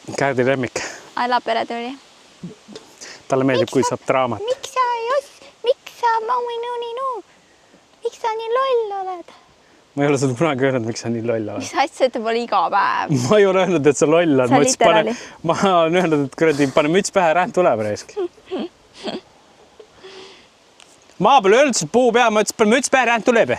Kärdi lemmik. Lapere tuli. Talle meeldib, kui saab draamat. Miks sa nii loll oled? Ma ei ole seda kunagi öelnud, miks sa nii loll oled. Mis asja, et pole iga päev? Ma ei ole öelnud, et sa loll oled. Ma olen öelnud, et kuradi pane müts pähe, ränd tuleb reisk. Ma pole öelnud, et puu pea, ma ütlesin, pane müts pähe, ränd tuleb.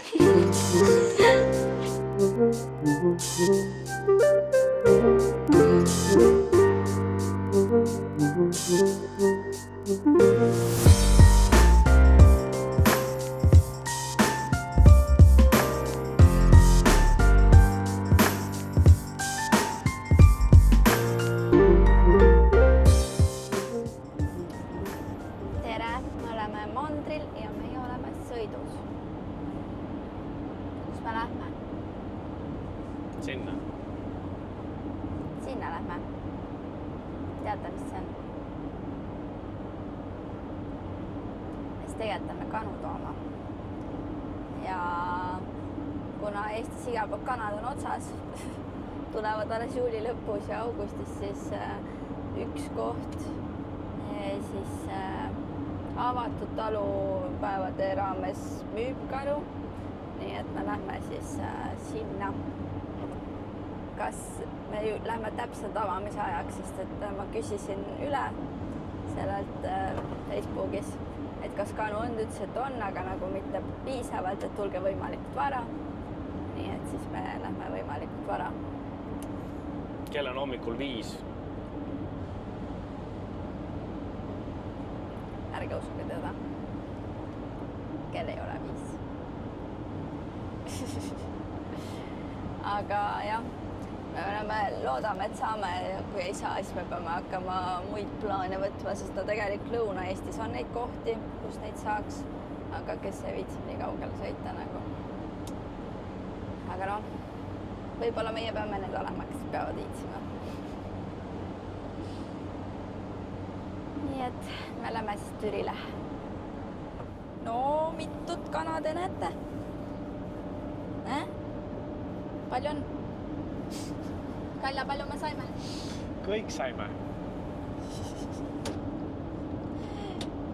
Sinna lähme. Teate, mis see on? Siis tegelikult me kanu tooma. Ja kuna Eestis igal pool kanad on otsas, tulevad alles juuli lõpus ja augustis, siis üks koht siis avatud talupäevade raames müüb kanu. Nii et me lähme siis sinna. Kas me lähme täpselt avamise ajaks, sest et ma küsisin üle sellelt Facebookis, et kas kanu on, ütles, et on, aga nagu mitte piisavalt, et tulge võimalikult vara. Nii et siis me lähme võimalikult vara. Kell on hommikul 5. Ärge usuge teda. Kell ei ole 5. Aga jah. Me loodame, et saame, kui ei saa, siis me peame hakkama muid plaane võtma, sest tegelikult Lõuna-Eestis on neid kohti, kus neid saaks, aga kes ei viitsib nii kaugele sõita nagu. Aga noh, võib-olla meie peame need olema, kes peavad viitsima. Nii et me lähme siis Türile. No, mitut kana te näete? Palju on? Kalja, palju me saime? Kõik saime.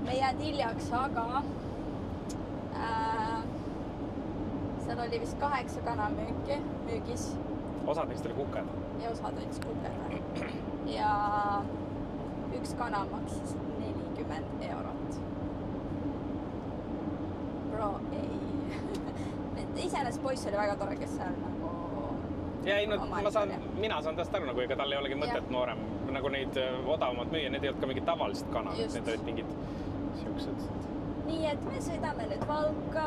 Me jääd hiljaks, aga seal oli vist 8 kana müügis. Osad neist oli kuked. Ja osad olid kuked. Ja üks kana maksis 40 €. Bro, ei. Iseenes poiss oli väga tore, kes seal nagu Ja ei, no, mina saan täst aru, nagu ega tal ei olegi mõtet noorem. Nagu neid odavamad müüa, need ei olnud ka mingid tavalised kanad. Need olid mingid siuksed. Nii, et me sõidame nüüd Valka.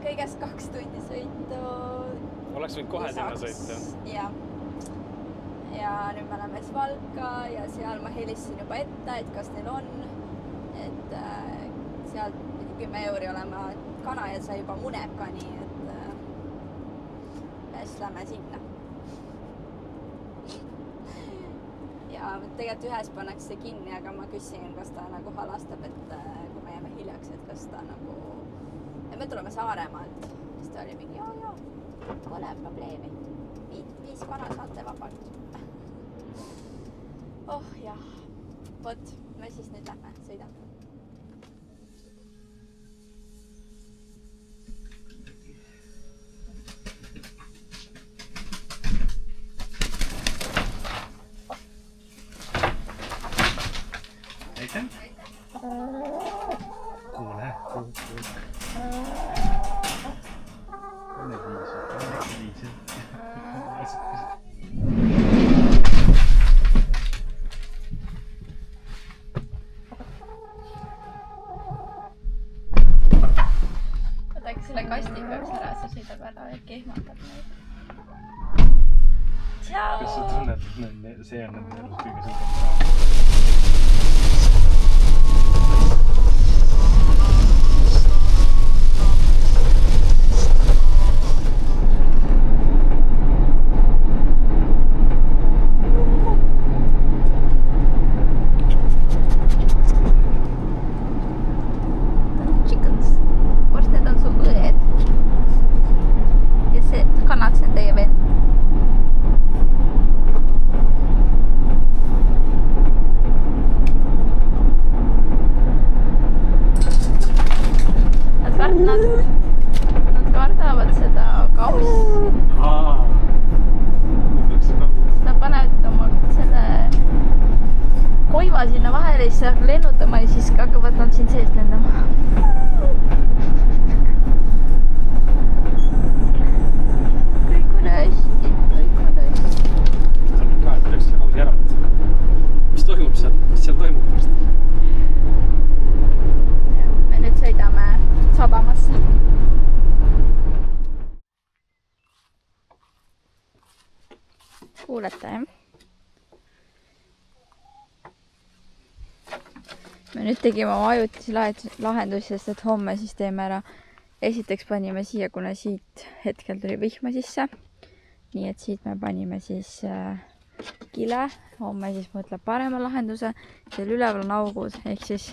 Kõigest 2 tundi sõitu. Oleks võinud kohe sinna sõita. Ja nüüd me oleme siis Valka ja seal ma helistasin juba ette, et kas neil on. Et sealt 10 € olema kana ja see juba muneb ka nii, et siis lähme sinna. Ja tegelikult ühes pannakse kinni, aga ma küsin, kas ta nagu halastab, et kui me jääme hiljaks, et kas ta nagu... Ja me tuleme Saaremaalt, siis ta oli mingi, joo, pole probleemi. 5 kana saate vabalt. Oh jah, võt, me siis nüüd lähme, sõidame. Kuule. Võtaks selle kasti peaks ära, see sõidab ära ja kehmatab neid. Tšau! Kas sa tunned, et see on kõige suurem saama? siin seest lendama. Kõik on hästi, kõik on hästi. Sa pead ka, et läks selle kausi ära. Mis toimub seal? Mis seal toimub pärast? Me nüüd sõidame sadamasse. Kuulete, jah? Me nüüd tegime oma ajutisi lahendusi, sest et homme siis teeme ära. Esiteks panime siia, kuna siit hetkel tuli vihma sisse. Nii et siit me panime siis kile. Homme siis mõtleb parema lahenduse. Seal üleval on augud, ehk siis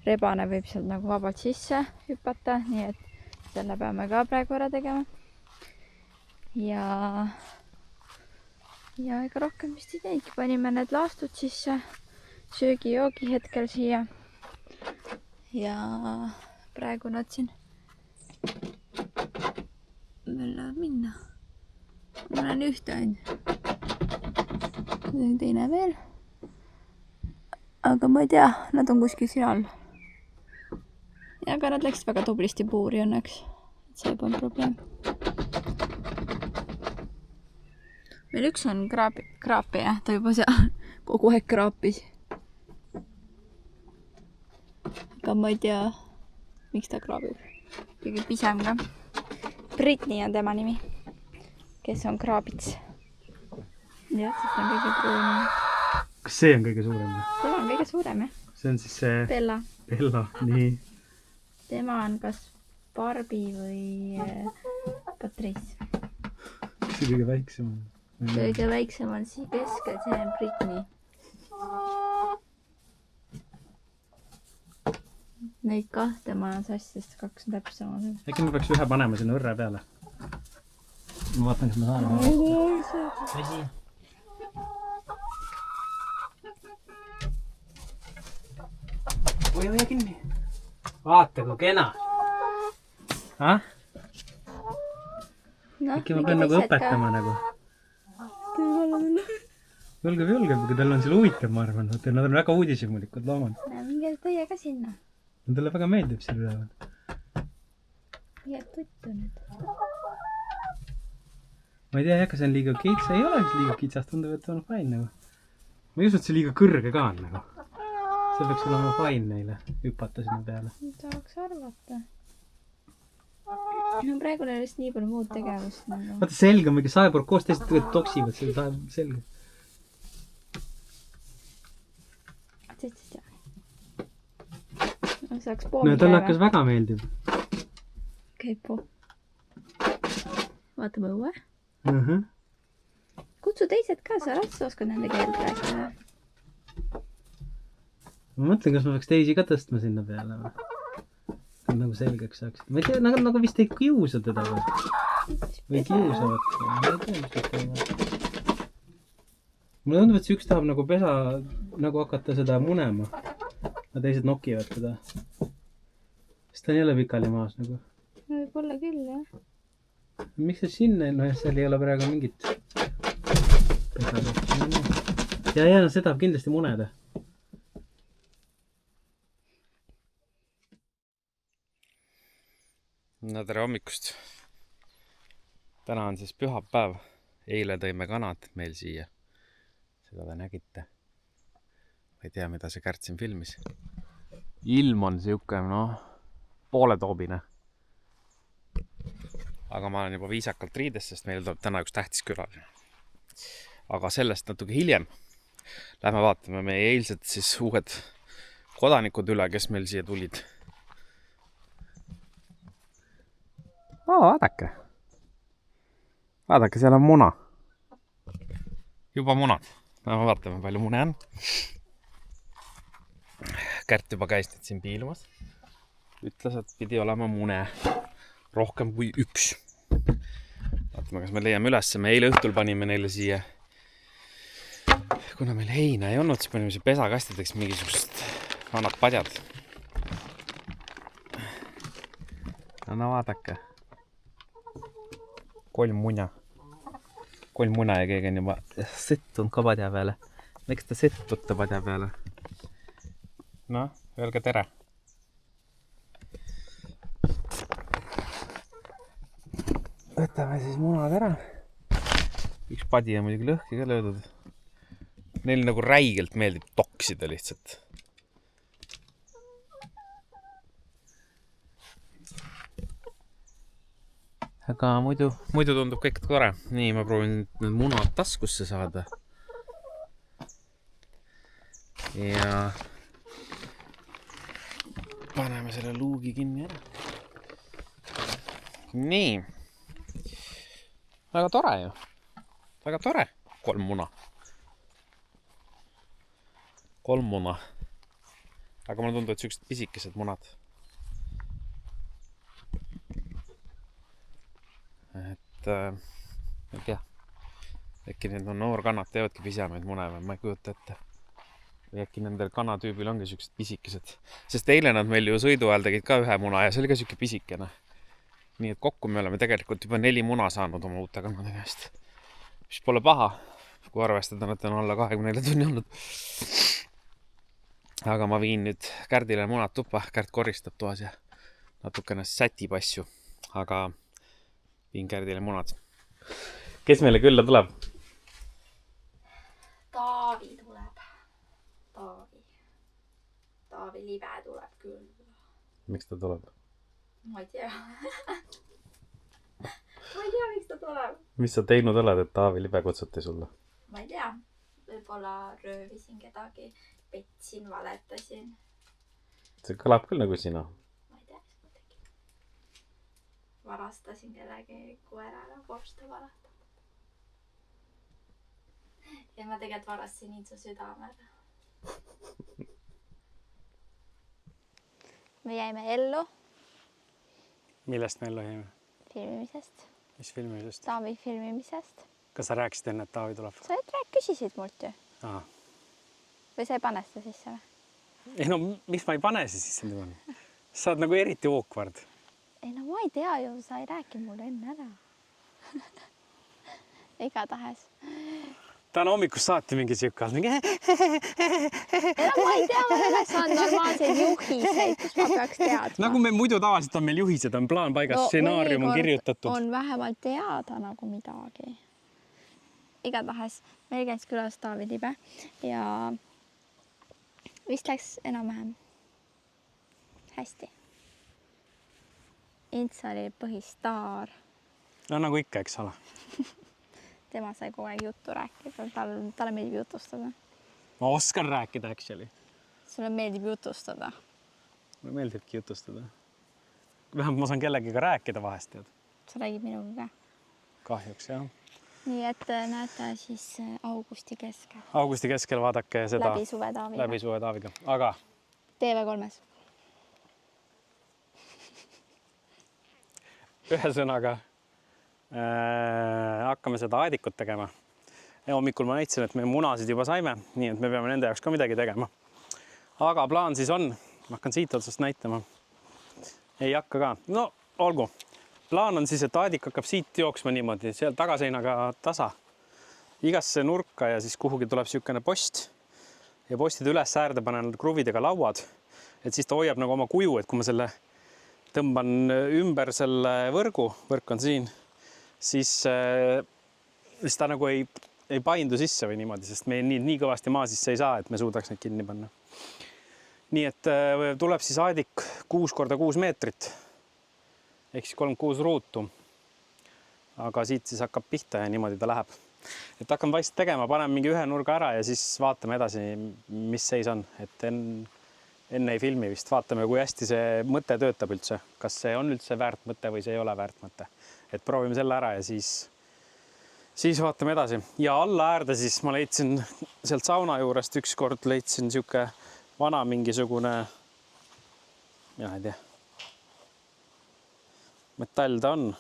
rebane võib sealt nagu vabalt sisse hüpata. Nii et selle peame ka praegu ära tegema. Ja ega rohkem vist ei teidki. Panime need laastud sisse. Söögi-joogi hetkel siia. Ja praegu nad siin möllavad minna. Ma näen ühte ainult. Teine veel. Aga ma ei tea, nad on kuskil siin all. Ja aga nad läksid väga tublisti puuri õnneks. See pole probleem. Meil üks on kraapi, jah. Ta juba seal kogu aeg kraapis. Aga ma ei tea, miks ta kraabib. Kõige pisem ka. Britni on tema nimi, kes on kraabits. Jah, see on kõige pruunim. Kas see on kõige suurem? Tema on kõige suurem, jah. See on siis see... Bella. Bella, nii. Tema on kas Barbie või Patrice. See kõige väiksem on. Kõige väiksem on siin keskel, see on Britni. Neid kahte ma olen sassi, sest kaks on täpselt sama. Äkki ma peaks ühe panema sinna õrre peale. Ma vaatan, kas ma saan. Asi. Oi, hoia kinni. Vaata, kui kena. Äkki ma pean nagu õpetama nagu. Julgeb, aga tal on seal huvitav, ma arvan. Nad on väga uudishimulikud loomad. Minge teie ka sinna. Talle väga meeldib seal üleval. Jääb tuttu nüüd. Ma ei tea, see on liiga kits. Ei ole liiga kitsast, tundub, et on fine nagu. Ma ei usu, et see liiga kõrge ka on nagu. See peaks olema fine neile hüpata sinna peale. Tahaks arvata. No praegu neil vist nii palju muud tegevust nagu. Vaata, selge on mingi saeporg koos teised toksivad selle selge. Saaks poomi käima. Talle hakkas väga meeldib. Käib poo. Vaatame õue. Kutsu teised ka, sa oskad nende keeld rääkida. Ma mõtlen, kas ma peaks teisi ka tõstma sinna peale või? Nagu selgeks saaksid. Ma ei tea, nagu vist ei kiusa teda või? Või kiusavad. Ma ei tea, mis nad teevad. Mulle tundub, et see üks tahab nagu pesa, nagu hakata seda munema. Ja teised nokivad teda. Sest ta on jälle pikali maas nagu. Võib-olla küll, jah. Miks see sinna? No jah, seal ei ole praegu mingit pesa. Ja, see tahab kindlasti muneda. No tere hommikust. Täna on siis pühapäev. Eile tõime kanad meil siia. Seda te nägite. Ma ei tea, mida see Kärt siin filmis. Ilm on siuke, pooletoobine. Aga ma olen juba viisakalt riides, sest meil tuleb täna üks tähtis külaline. Aga sellest natuke hiljem. Lähme vaatame meie eilsed siis uued kodanikud üle, kes meil siia tulid. Vaadake. Vaadake, seal on muna. Juba munad. No, vaatame, palju mune on. Kärt juba käis nüüd siin piilumas. Ütles, et pidi olema mune rohkem kui üks. Vaatame, kas me leiame üles. Me eile õhtul panime neile siia. Kuna meil heina ei olnud, siis panime siia pesakastideks mingisugust vanad padjad. No vaadake. 3 muna. 3 muna ja keegi on juba settunud ka padja peale. Miks te settute padja peale? No, öelge tere. võtame siis munad ära. Üks padi on muidugi lõhki ka löödud. Neil nagu räigelt meeldib toksida lihtsalt. Aga muidu tundub kõik tore. Nii, ma proovin need munad taskusse saada. Ja paneme selle luugi kinni ära. Nii. Väga tore ju. Väga tore. 3 muna. 3 muna. Aga mulle tundub, et sellised pisikesed munad. Et ei tea. Äkki need on noorkannad teevadki pisemaid mune või ma ei kujuta ette. Või äkki nendel kanatüübil ongi sellised pisikesed. Sest eile nad meil ju sõidu ajal tegid ka ühe muna ja see oli ka selline pisikene. Nii et kokku me oleme tegelikult juba 4 muna saanud oma uute kannade käest. Mis pole paha, kui arvestada, et on alla 24 tunni olnud. Aga ma viin nüüd Kärdile munad tuppa. Kärt koristab toas ja natukene sätib asju. Aga viin Kärdile munad. Kes meile külla tuleb? Taavi tuleb. Taavi Libe tuleb külla. Miks ta tuleb? Ma ei tea. Ma ei tea, miks ta tuleb. Mis sa teinud oled, et Taavi Libe kutsuti sulle? Ma ei tea. Võib-olla röövisin kedagi, petsin, valetasin. See kõlab küll nagu sina. Ma ei tea, mis ma tegin. Varastasin kellegi koerale, vorsta varastada. Ja ma tegelikult varastasin Iitsu südamele. Me jäime ellu. Millest me ellu jäime? Filmimisest. Mis filmimisest? Taavi filmimisest. Kas sa rääkisid enne, et Taavi tuleb? Sa küsisid mult ju. Aha. Või sa ei pane seda sisse või? Ei no, miks ma ei pane siis sisse nüüd? Sa oled nagu eriti awkward. Ei no ma ei tea ju, sa ei rääkinud mulle enne ära. Igatahes. Ta on hommikust saati mingi siuke olnud. Ei no ma ei tea, ma ei oleks saanud normaalseid juhiseid, kus ma peaks teadma. Nagu me muidu tavaliselt on meil juhised, on plaan paigas, stsenaarium on kirjutatud. On vähemalt teada nagu midagi. Igatahes meil käis külas Taavi Libe ja vist läks enam-vähem hästi. Ints oli põhistaar. No nagu ikka, eks ole. Tema sai kogu aeg juttu rääkida, talle meeldib jutustada. Ma oskan rääkida, actually. Sulle meeldib jutustada. Mulle meeldibki jutustada. Vähemalt ma saan kellegiga rääkida vahest, tead. Sa räägid minuga ka. Kahjuks, jah. Nii et näete siis augusti keskel. Augusti keskel vaadake seda. Läbi suve Taaviga. Läbi suve Taaviga. Aga TV3-s. ühesõnaga hakkame seda aedikut tegema. Ja hommikul ma näitasin, et me munasid juba saime, nii et me peame nende jaoks ka midagi tegema. Aga plaan siis on, ma hakkan siit otsast näitama. Ei hakka ka. No, olgu. Plaan on siis, et aedik hakkab siit jooksma niimoodi, seal tagaseinaga tasa. Igasse nurka ja siis kuhugi tuleb siukene post. Ja postide üles äärde panen kruvidega lauad. Et siis ta hoiab nagu oma kuju, et kui ma selle tõmban ümber selle võrgu, võrk on siin, siis ta nagu ei paindu sisse või niimoodi, sest me nii kõvasti maa sisse ei saa, et me suudaks neid kinni panna. Nii et tuleb siis aedik 6 × 6 meetrit, ehk siis 36 ruutu. Aga siit siis hakkab pihta ja niimoodi ta läheb. Et hakkan vaikselt tegema, panen mingi ühe nurga ära ja siis vaatame edasi, mis seis on. Et enne ei filmi vist, vaatame, kui hästi see mõte töötab üldse. Kas see on üldse väärt mõte või see ei ole väärt mõte. Et proovime selle ära ja siis vaatame edasi. Ja alla äärde siis ma leidsin sealt sauna juurest ükskord leidsin siuke vana mingisugune, mina ei tea, metall ta on.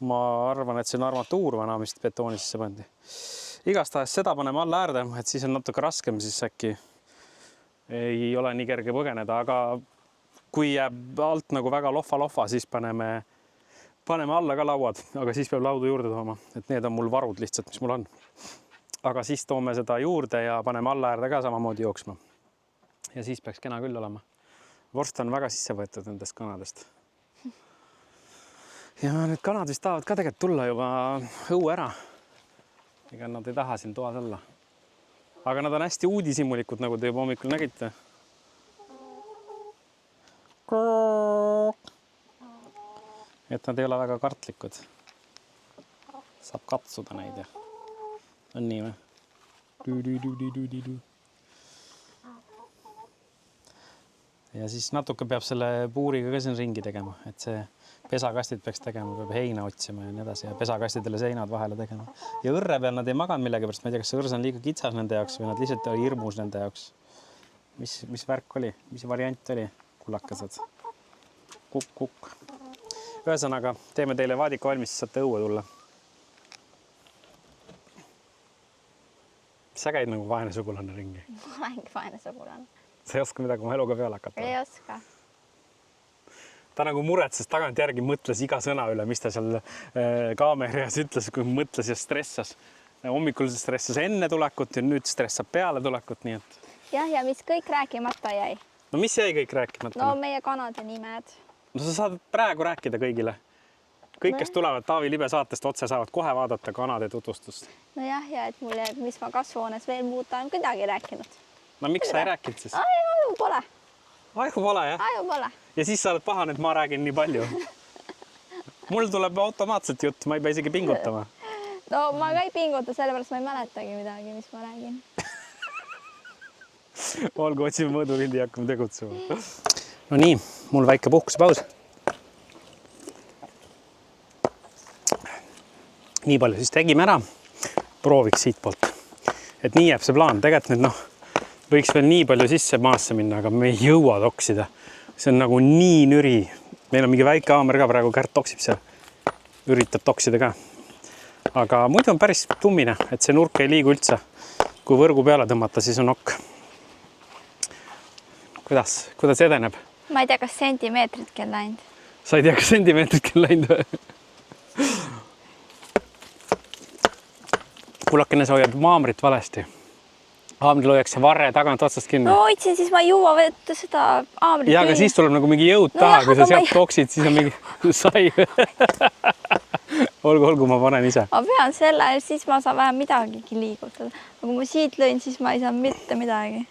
Ma arvan, et see on armatuur vana, mis betooni sisse pandi. Igastahes seda paneme alla äärde, et siis on natuke raskem, siis äkki ei ole nii kerge põgeneda, aga kui jääb alt nagu väga lohva, siis paneme alla ka lauad, aga siis peab laudu juurde tooma, et need on mul varud lihtsalt, mis mul on. Aga siis toome seda juurde ja paneme alla äärde ka samamoodi jooksma. Ja siis peaks kena küll olema. Vorst on väga sisse võetud nendest kanadest. ja need kanad vist tahavad ka tegelikult tulla juba õue ära. Ega nad ei taha siin toas olla. Aga nad on hästi uudishimulikud, nagu te juba hommikul nägite. Et nad ei ole väga kartlikud. Saab katsuda neid ja on nii või? Ja siis natuke peab selle puuriga ka siin ringi tegema, et see pesakastid peaks tegema, peab heina otsima ja nii edasi ja pesakastidele seinad vahele tegema. Ja õrre peal nad ei maganud millegi pärast, ma ei tea, kas see õrs on liiga kitsas nende jaoks või nad lihtsalt oli hirmus nende jaoks. Mis värk oli? Mis variant oli? Kullakased. Kukk. Ühesõnaga, teeme teile vaadika valmis, siis saate õue tulla. Sa käid nagu vaene sugulane ringi. Ma olengi vaene sugulane. Sa ei oska midagi oma eluga peale hakata? Ei oska. Ta nagu muretses tagant järgi, mõtles iga sõna üle, mis ta seal kaameras ütles, kui mõtles ja stressas. Hommikul stressas enne tulekut ja nüüd stressab peale tulekut, nii et... Jah, ja mis kõik rääkimata jäi? No mis jäi kõik rääkimata? No meie kanade nimed. No sa saad praegu rääkida kõigile. Kõik, kes tulevad Taavi Libe saatest otse, saavad kohe vaadata kanade tutvustust. No jah, ja et mul jääb, mis ma kasvuhoones veel muuta on kuidagi rääkinud. No miks sa ei rääkinud siis? Aju pole. Aju pole, jah? Aju pole. Ja siis sa oled pahane, et ma räägin nii palju. Mul tuleb automaatselt jutt, ma ei pea isegi pingutama. No ma ka ei pinguta, sellepärast ma ei mäletagi midagi, mis ma räägin. Olgu, otsime mõõdurindi ja hakkame tegutsema. No nii, mul väike puhkusepaus. Nii palju siis tegime ära. Prooviks siit poolt. Et nii jääb see plaan. Tegelikult nüüd võiks veel nii palju sisse maasse minna, aga me ei jõua toksida. See on nagu nii nüri. Meil on mingi väike haamer ka praegu, Kärt toksib seal. Üritab toksida ka. Aga muidu on päris tummine, et see nurk ei liigu üldse. Kui võrgu peale tõmmata, siis on okk. Kuidas edeneb? Ma ei tea, kas sentimeetritki on läinud. Sa ei tea, kas sentimeetritki on läinud või? Kullakene, sa hoiad maamrit valesti. Haamril hoiaks see varre tagant otsast kinni. No hoidsin, siis ma ei jõua võtta seda haamrit. Ja, aga siis tuleb nagu mingi jõud taha, kui sa sealt toksid, siis on mingi sai. Olgu, ma panen ise. Ma pean selle, siis ma saan vähem midagigi liigutada. Aga kui ma siit lõin, siis ma ei saa mitte midagi.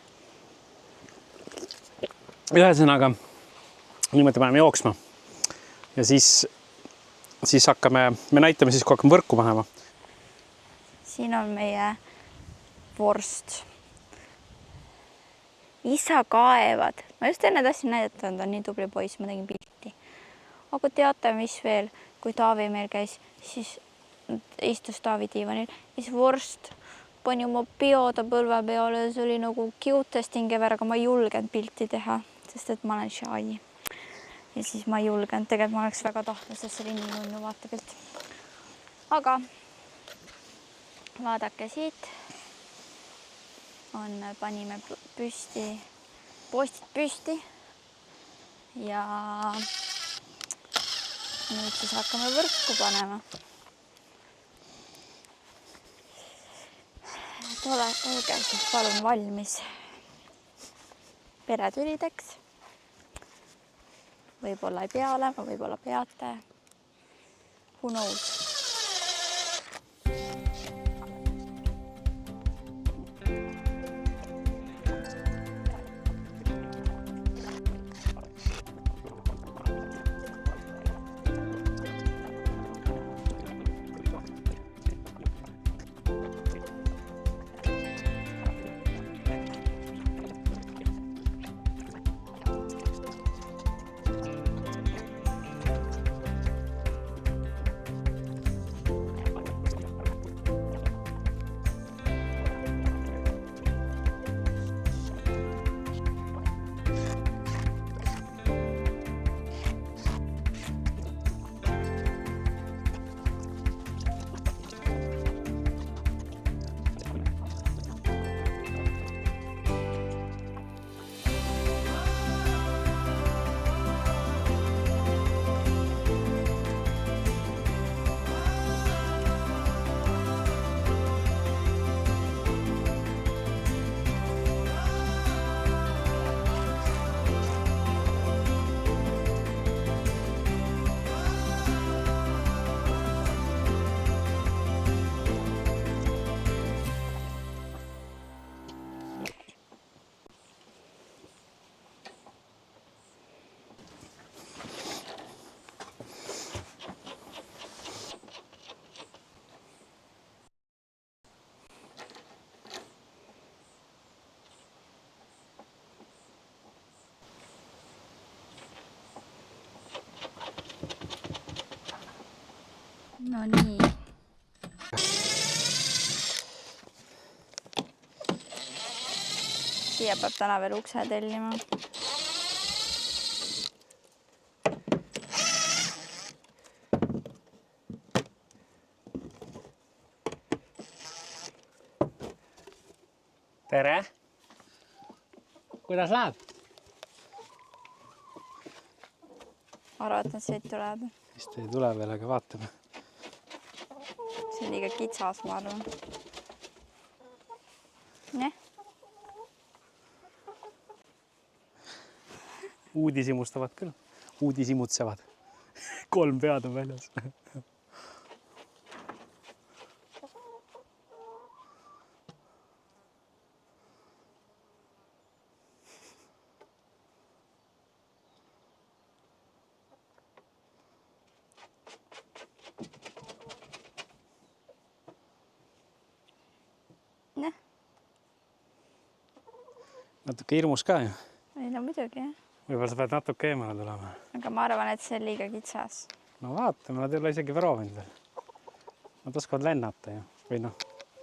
Ühesõnaga, niimoodi paneme jooksma. Ja siis hakkame, me näitame siis, kui hakkame võrku panema. Siin on meie vorst. Isa kaevad. Ma just enne tahtsin näidata, ta on nii tubli poiss, ma tegin pilti. Aga teate, mis veel, kui Taavi meil käis, siis istus Taavi diivanil. Siis vorst pani oma peoda põlve peale ja see oli nagu cutest hingever, aga ma ei julgenud pilti teha, sest et ma olen shy. Ja siis ma ei julgenud. Tegelikult ma oleks väga tahtnud, sest see oli nii nunnu vaatepilt. Aga vaadake siit. Panime püsti, postid püsti ja nüüd siis hakkame võrku panema. Olge siis palun valmis peretülideks. Võib-olla ei pea olema, võib-olla peate. Who knows? siia peab täna veel ukse tellima. Tere! Kuidas läheb? Arvad, et siit tulevad? Vist ei tule veel, aga vaatame. See on liiga kitsas, ma arvan. Ne? Uudishimustavad küll. Uudishimutsevad. 3 pead on väljas. Ne? Natuke hirmus ka ju. Ei, no muidugi, jah. Võib-olla sa pead natuke eemale tulema. Aga ma arvan, et see on liiga kitsas. No vaatame, nad ei ole isegi proovinud veel. Nad oskavad lennata ju. Või noh,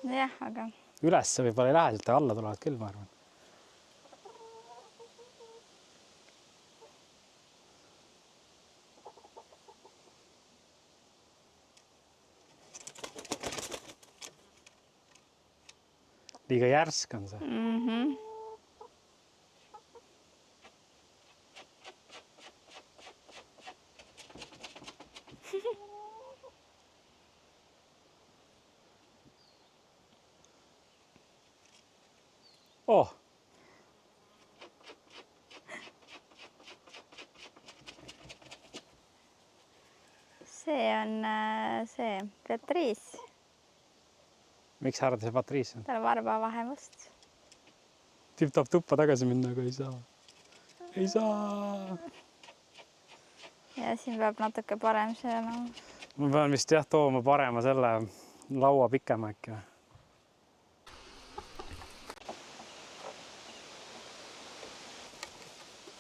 Jah, aga üles võib-olla ei lähe, sealt alla tulevad küll, ma arvan. Liiga järsk on see. Oh! see on see Beatrice. Miks sa arvad, see Patrice on? Tal on varba vahemust. Tipp tahab tuppa tagasi minna, aga ei saa. Ei saa! Ja siin peab natuke parem see olema. Ma pean vist jah tooma parema selle laua pikema äkki.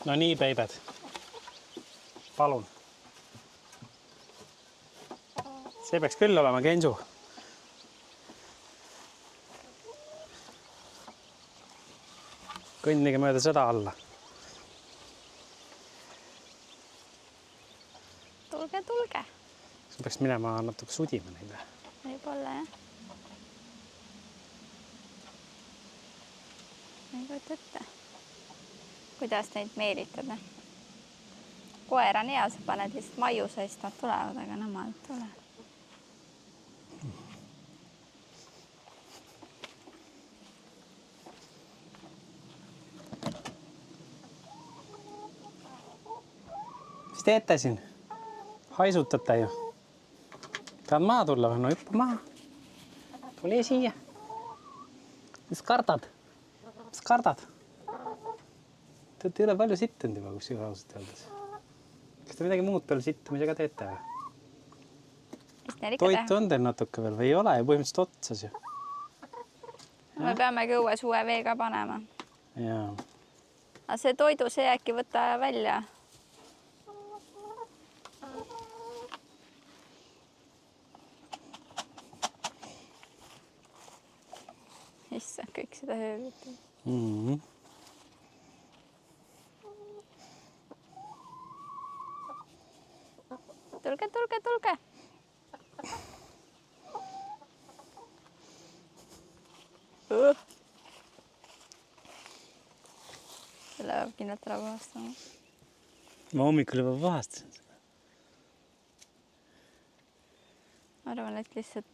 No nii, beibed. Palun. See peaks küll olema Gensu. Kõndige mööda seda alla. Tulge, tulge. Kas peaks minema natuke sudima neile? Võib-olla, jah. Ei kujuta ette. Kuidas neid meelitada? Koer on hea, sa paned lihtsalt maiu seest, nad tulevad, aga nemad ei tule. Mis teete siin? Haisutate ju. Tahad maha tulla või? No hüppa maha. Tule siia. Mis kardad? Mis kardad? Te olete üle palju sittunud juba, kus juba ausalt öeldes. Kas te midagi muud peale sittumisega teete või? Toitu on teil natuke veel või ei ole? Põhimõtteliselt otsas ju. Me peamegi õues uue veega panema. Jaa. Aga see toidu, see äkki võtta välja. Issa, kõik seda höövitab. Tulge, tulge, tulge. Selle peab kindlalt ära puhastama. Ma hommikul juba puhastasin seda. Ma arvan, et lihtsalt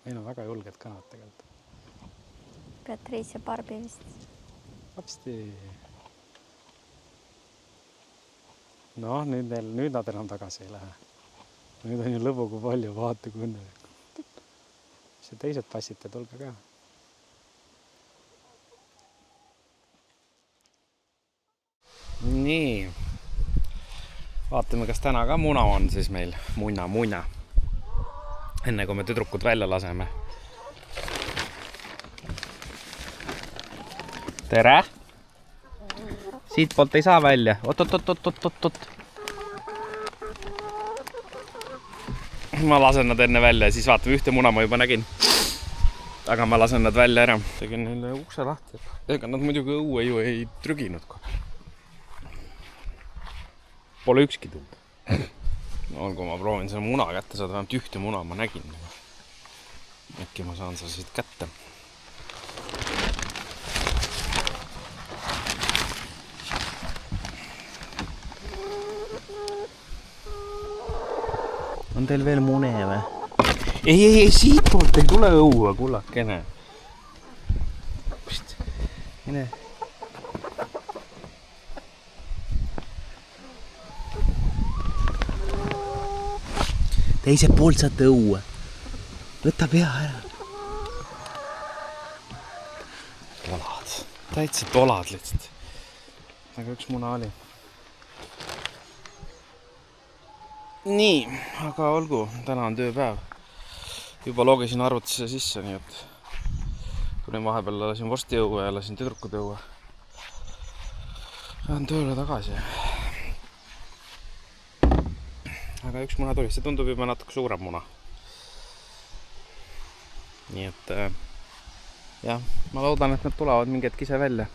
Meil on väga julged kanad tegelikult. Beatrice ja Barbi vist. Hopsti. No nüüd nad enam tagasi ei lähe. Nüüd on ju lõbu kui palju, vaata kui õnnelik. See teised passite, tulge ka. nii. Vaatame, kas täna ka muna on siis meil. Muna. Enne kui me tüdrukud välja laseme. Tere! Siit poolt ei saa välja. Oot. Ma lasen nad enne välja ja siis vaatame, ühte muna ma juba nägin. Aga ma lasen nad välja ära. Tegin neile ukse lahti. Ega nad muidugi õue ju ei trüginud kohe. Pole ükski tund. Olgu, ma proovin selle muna kätte saada. Vähemalt ühte muna ma nägin. Äkki ma saan seda siit kätte. On teil veel mune või? Ei, siit poolt ei tule õue, kullakene. Pst, mine. Teiselt poolt saate õue. Võta pea ära. Tolad. Täitsa tolad lihtsalt. Aga üks muna oli. Nii, aga olgu, täna on tööpäev. Juba loogisin arvutisse sisse, nii et tulin vahepeal, lasin vorsti õue ja lasin tüdrukud õue. Lähen tööle tagasi. Aga üks muna tuli, see tundub juba natuke suurem muna. Nii et jah, ma loodan, et nad tulevad mingi hetk ise välja.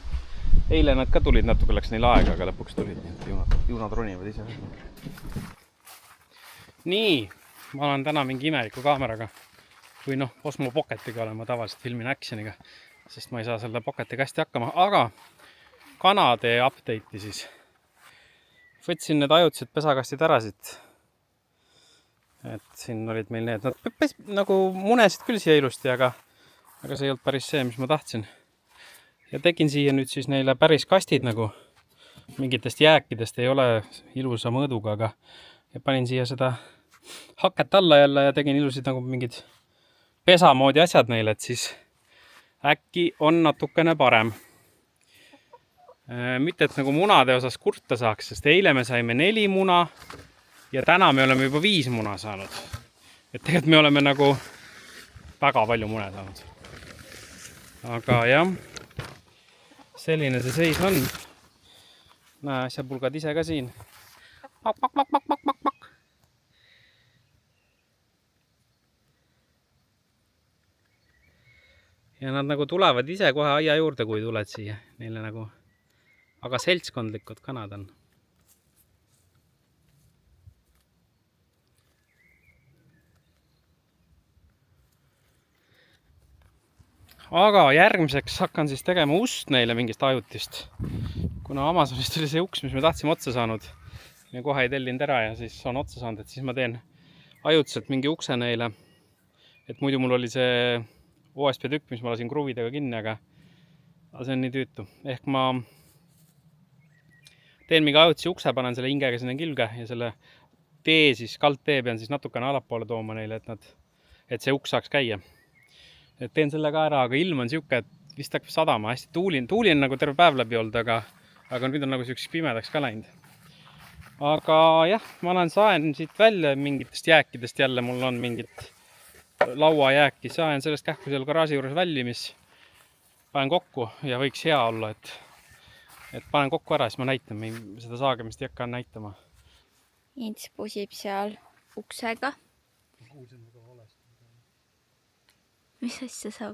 Eile nad ka tulid, natuke läks neil aega, aga lõpuks tulid, nii et ju nad ronivad ise välja. Nii, ma olen täna mingi imeliku kaameraga või Osmo Pocketiga olen ma tavaliselt filmin actioniga, sest ma ei saa selle Pocketiga hästi hakkama, aga kanade update'i siis. Võtsin need ajutised pesakastid ära siit. Et siin olid meil need, nad nagu munesid küll siia ilusti, aga see ei olnud päris see, mis ma tahtsin. Ja tegin siia nüüd siis neile päris kastid nagu mingitest jääkidest ei ole ilusa mõõduga, aga ja panin siia seda haket alla jälle ja tegin ilusid nagu mingid pesamoodi asjad neile, et siis äkki on natukene parem. Mitte, et nagu munade osas kurta saaks, sest eile me saime 4 muna ja täna me oleme juba 5 muna saanud. Et tegelikult me oleme nagu väga palju mune saanud. Aga jah, selline see seis on. Näe, asjapulgad ise ka siin. Mak. Ja nad nagu tulevad ise kohe aia juurde, kui tuled siia. Neile nagu aga seltskondlikud kanad on. Aga järgmiseks hakkan siis tegema ust neile mingist ajutist. Kuna Amazonist oli see uks, mis me tahtsime otsa saanud. Ja kohe ei tellinud ära ja siis on otsa saanud, et siis ma teen ajutiselt mingi ukse neile. Et muidu mul oli see OSP tükk, mis ma lasin kruvidega kinni, aga see on nii tüütu. Ehk ma teen mingi ajutisi ukse, panen selle hingega sinna külge ja selle tee siis, kaldtee pean siis natukene alapoole tooma neile, et see uks saaks käia. Et teen selle ka ära, aga ilm on siuke, et vist hakkab sadama hästi. Tuuli on nagu terve päev läbi olnud, aga nüüd on nagu siukseks pimedaks ka läinud. Aga jah, ma saen siit välja mingitest jääkidest jälle, mul on mingit lauajääki, saen sellest kähku seal garaaži juures välja, mis panen kokku ja võiks hea olla, et panen kokku ära, siis ma näitan, seda saagemist ei hakka näitama. Ints pusib seal uksega. Mis asja sa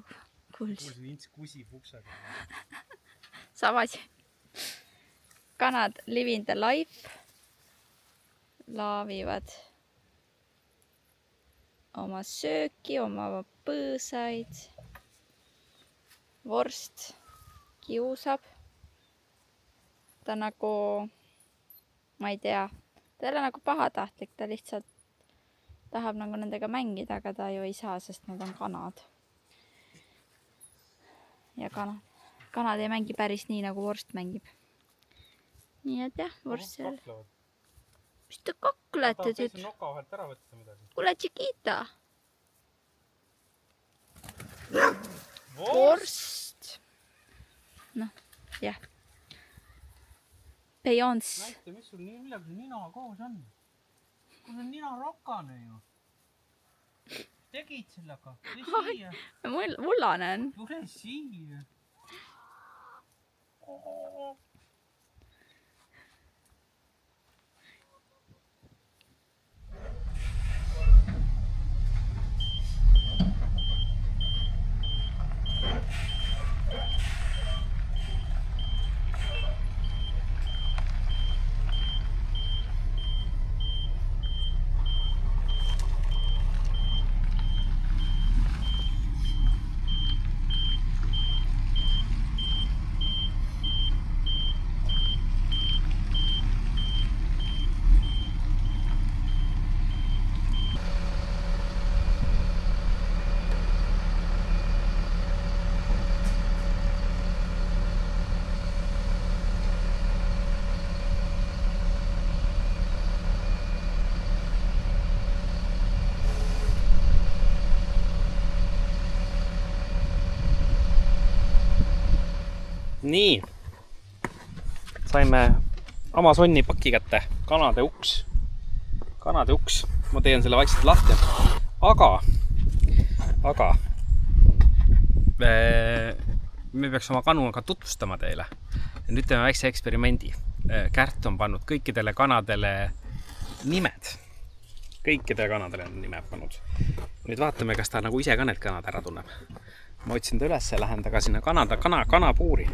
kuulsid? Ints kusib uksega. Samas kanad living the life. Laavivad oma sööki, oma põõsaid. Vorst kiusab. Ta nagu, ma ei tea, ta ei ole nagu pahatahtlik, ta lihtsalt tahab nagu nendega mängida, aga ta ju ei saa, sest nad on kanad. Ja kanad ei mängi päris nii, nagu vorst mängib. Nii et jah, vorst seal. Mis te kaklete tüüd? Kuule, Chiquita! Vorst! Noh, jah. Beyonce. Näita, mis sul millega see nina koos on? Kui on nina rokane ju. Tegid sellega? Tule siia. Mullane on. Tule siia. Nii, saime Amazoni paki kätte, kanade uks, ma teen selle vaikselt lahti, aga me peaks oma kanu ka tutvustama teile. Nüüd teeme väikse eksperimendi. Kärt on pannud kõikidele kanadele nimed, on nimed pannud. Nüüd vaatame, kas ta nagu ise ka need kanad ära tunneb. Ma otsin ta üles ja lähen taga sinna kanapuuri,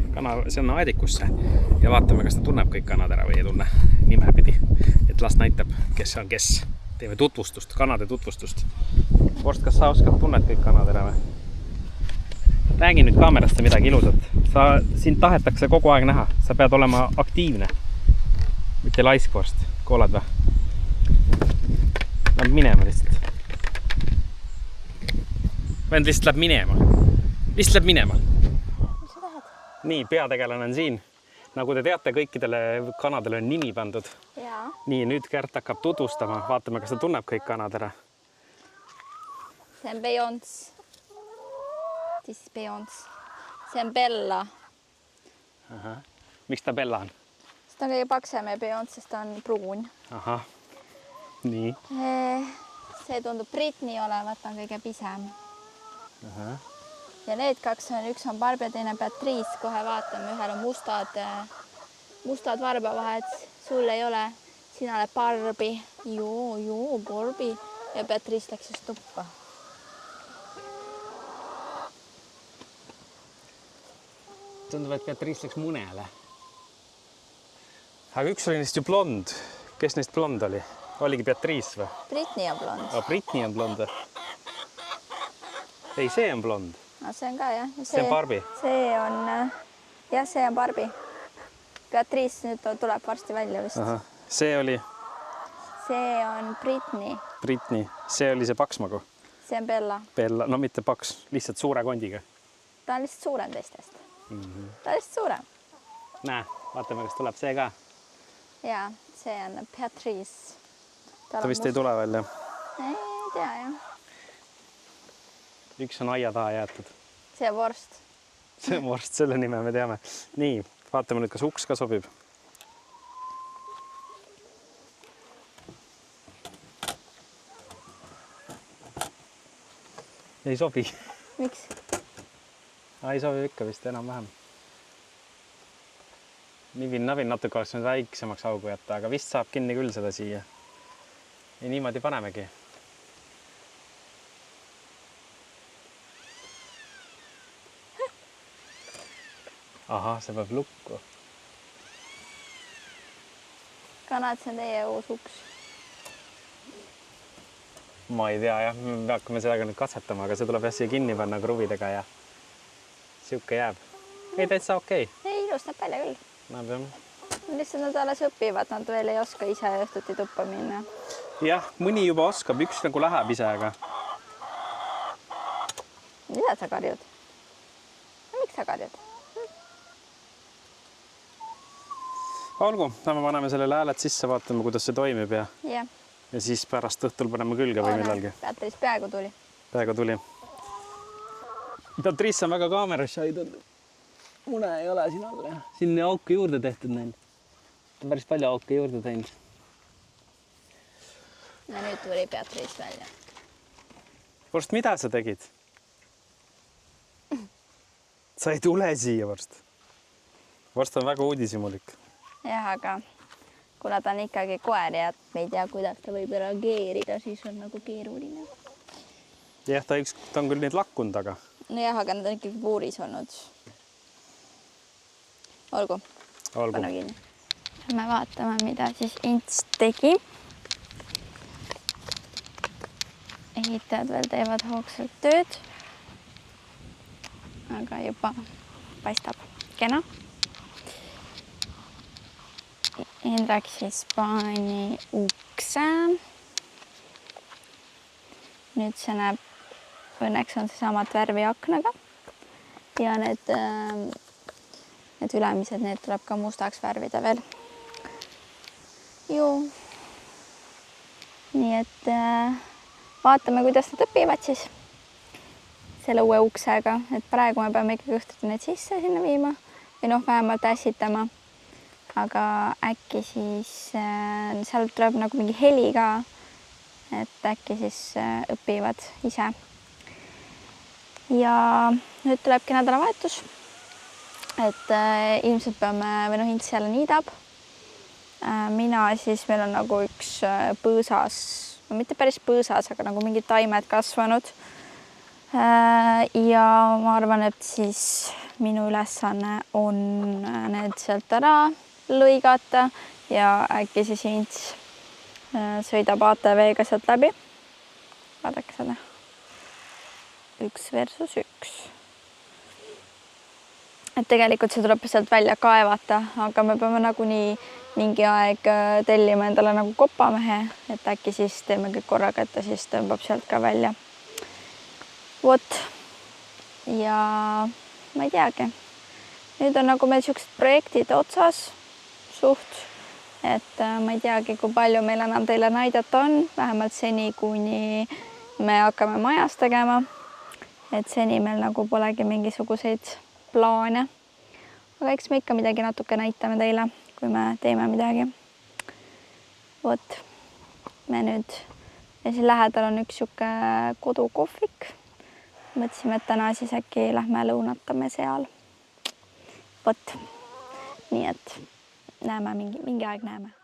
see on aedikusse ja vaatame, kas ta tunneb kõik kanad ära või ei tunne nimepidi. Et las näitab, kes on kes. Teeme tutvustust, kanade tutvustust. Vorst, kas sa oskad tunnet kõik kanad ära või? Räägi nüüd kaamerasse midagi ilusat. Sind tahetakse kogu aeg näha. Sa pead olema aktiivne. Mitte laisk, Vorst. Kuulad või? Läheb minema lihtsalt. Vend lihtsalt läheb minema. Lihtsalt läheb minema. Mis sa tahad? Nii, peategelane on siin. Nagu te teate, kõikidele kanadele on nimi pandud. Jaa. Nii, nüüd Kärt hakkab tutvustama. Vaatame, kas ta tunneb kõik kanad ära. See on Beyonce. This is Beyonce. See on Bella. Aha. Miks ta Bella on? Sest ta on kõige paksem ja Beyonce, sest ta on pruun. Aha. Nii. See tundub Britney olevat, ta on kõige pisem. Aha. Ja need kaks on, üks on Barbi ja teine Patrice. Kohe vaatame, ühel on mustad varbavahed. Sul ei ole. Sina oled Barbi. Joo, Barbi. Ja Patrice läks just tuppa. Tundub, et Patrice läks munele. Aga üks oli neist ju blond. Kes neist blond oli? Oligi Patrice või? Britney on blond. Britney on blond või? Ei, see on blond. See on ka, jah. See on Barbi. See on Barbi. Patrice nüüd tuleb varsti välja vist. Aha. See oli? See on Britney. Britney. See oli see paksmagu? See on Bella. Bella, no mitte paks, lihtsalt suure kondiga. Ta on lihtsalt suurem teistest. Ta on lihtsalt suurem. Näe, vaatame, kas tuleb see ka. Jaa, see on Patrice. Ta vist ei tule välja. Ei tea, jah. Üks on aia taha jäetud. See on Vorst. See on Vorst, selle nime me teame. Nii, vaatame nüüd, kas uks ka sobib. Ei sobi. Miks? Ei sobi ikka vist enam-vähem. Nivin-navin natuke oleks nüüd väiksemaks augu jätta, aga vist saab kinni küll seda siia. Ja niimoodi panemegi. Aha, see peab lukku. Kanad, see on teie uus uks. Ma ei tea, jah. Me hakkame sellega nüüd katsetama, aga see tuleb jah siia kinni panna kruvidega ja siuke jääb. Ei, täitsa okei. Ei, ilus näeb välja küll. Näeb jah. Lihtsalt nad alles õpivad, nad veel ei oska ise õhtuti tuppa minna. Jah, mõni juba oskab, üks nagu läheb ise, aga... Mida sa karjud? Miks sa karjud? Olgu, me paneme sellele hääled sisse, vaatame, kuidas see toimib ja siis pärast õhtul paneme külge või millalgi. Patrice peaaegu tuli. Peaaegu tuli. Patrice on väga kaameras, sai tundub. Mune ei ole siin all. Siin auku juurde tehtud neil. päris palju auke juurde teinud. ja nüüd tuli Beatrice välja. Vorst, mida sa tegid? Sa ei tule siia, Vorst. Vorst on väga uudishimulik. jah, aga kuna ta on ikkagi koer ja me ei tea, kuidas ta võib reageerida, siis on nagu keeruline. Jah, ta on küll neid lakkunud, aga... nojah, aga nad on ikkagi puuris olnud. Olgu. Pane kinni. Me vaatame, mida siis Ints tegi. Ehitajad veel teevad hoogsalt tööd. Aga juba paistab kena. Indrek siis pani ukse. Nüüd see näeb, õnneks on see samat värvi aknaga. Ja need ülemised, need tuleb ka mustaks värvida veel. Joo. Nii et vaatame, kuidas nad õpivad siis selle uue uksega. Et praegu me peame ikkagi õhtuti need sisse sinna viima või vähemalt ässitama. Aga äkki siis seal tuleb nagu mingi heli ka, et äkki siis õpivad ise. Ja nüüd tulebki nädalavahetus, et ilmselt peame, Ints jälle niidab. Mina siis, meil on nagu üks põõsas, mitte päris põõsas, aga nagu mingid taimed kasvanud. Ja ma arvan, et siis minu ülesanne on need sealt ära lõigata ja äkki siis Ints sõidab ATV-ga sealt läbi. Vaadake seda. 1 versus 1. Et tegelikult see tuleb sealt välja kaevata, aga me peame nagunii mingi aeg tellima endale nagu kopamehe, et äkki siis teeme kõik korraga, et ta siis tõmbab sealt ka välja. Vot. Ja ma ei teagi. Nüüd on nagu meil siuksed projektid otsas suht, et ma ei teagi, kui palju meil enam teile näidata on, vähemalt seni, kuni me hakkame majas tegema. Et seni meil nagu polegi mingisuguseid plaane. Aga eks me ikka midagi natuke näitame teile, kui me teeme midagi. Vot, me nüüd, ja siin lähedal on üks siuke kodukohvik. Mõtlesime, et täna siis äkki lähme lõunatame seal. Vot, nii et näeme, mingi aeg näeme.